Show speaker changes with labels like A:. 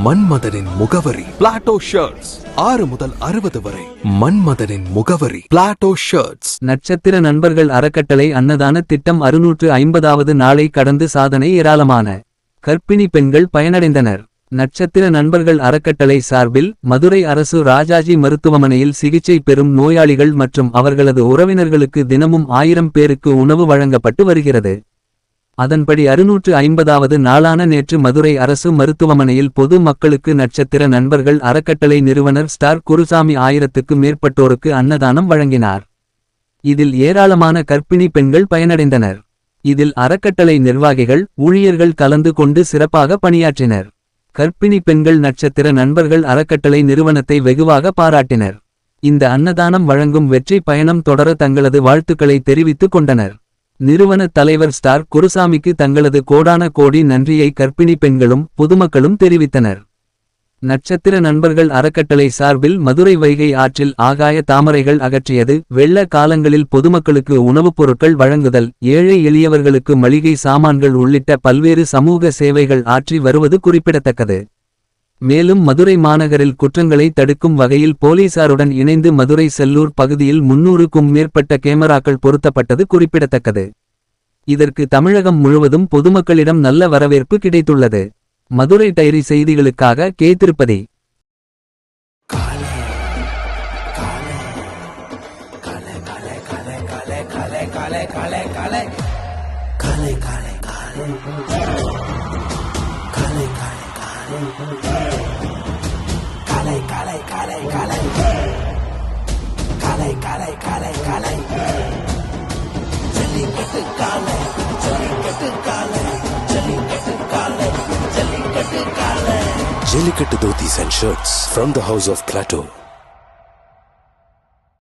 A: மன்மதனின் முகவரி Plato shirts. 6 முதல் 60 வரை. மன்மதனின் முகவரி பிளாட்டோ ஷர்ட்ஸ்.
B: நட்சத்திர நண்பர்கள் அறக்கட்டளை அன்னதான திட்டம் 650வது நாளை கடந்து சாதனை. ஏராளமான கர்ப்பிணி பெண்கள் பயனடைந்தனர். நட்சத்திர நண்பர்கள் அறக்கட்டளை சார்பில் மதுரை அரசு ராஜாஜி மருத்துவமனையில் சிகிச்சை பெறும் நோயாளிகள் மற்றும் அவர்களது உறவினர்களுக்கு தினமும் 1000 பேருக்கு உணவு வழங்கப்பட்டு வருகிறது. அதன்படி 650வது நாளான நேற்று மதுரை அரசு மருத்துவமனையில் பொது மக்களுக்கு நட்சத்திர நண்பர்கள் அறக்கட்டளை நிறுவனர் ஸ்டார் குருசாமி 1000க்கு மேற்பட்டோருக்கு அன்னதானம் வழங்கினார். இதில் ஏராளமான கர்ப்பிணி பெண்கள் பயனடைந்தனர். இதில் அறக்கட்டளை நிர்வாகிகள் ஊழியர்கள் கலந்து கொண்டு சிறப்பாக பணியாற்றினர். கர்ப்பிணி பெண்கள் நட்சத்திர நண்பர்கள் அறக்கட்டளை நிறுவனத்தை வெகுவாக பாராட்டினர். இந்த அன்னதானம் வழங்கும் வெற்றி பயணம் தொடர தங்களது வாழ்த்துக்களை தெரிவித்துக் கொண்டனர். நிறுவன தலைவர் ஸ்டார் குருசாமிக்கு தங்களது கோடான கோடி நன்றியை கர்ப்பிணி பெண்களும் பொதுமக்களும் தெரிவித்தனர். நட்சத்திர நண்பர்கள் அறக்கட்டளை சார்பில் மதுரை வைகை ஆற்றில் ஆகாய தாமரைகள் அகற்றியது, வெள்ள காலங்களில் பொதுமக்களுக்கு உணவுப் பொருட்கள் வழங்குதல், ஏழை எளியவர்களுக்கு மளிகை சாமான்கள் உள்ளிட்ட பல்வேறு சமூக சேவைகள் ஆற்றி வருவது குறிப்பிடத்தக்கது. மேலும் மதுரை மாநகரில் குற்றங்களை தடுக்கும் வகையில் போலீசாருடன் இணைந்து மதுரை செல்லூர் பகுதியில் 300க்கும் மேற்பட்ட கேமராக்கள் பொருத்தப்பட்டது குறிப்பிடத்தக்கது. இதற்கு தமிழகம் முழுவதும் பொதுமக்களிடம் நல்ல வரவேற்பு கிடைத்துள்ளது. மதுரை டைரி செய்திகளுக்காக K. Tirupati.
C: Jellicate Dhotis and shirts from the house of Plateau.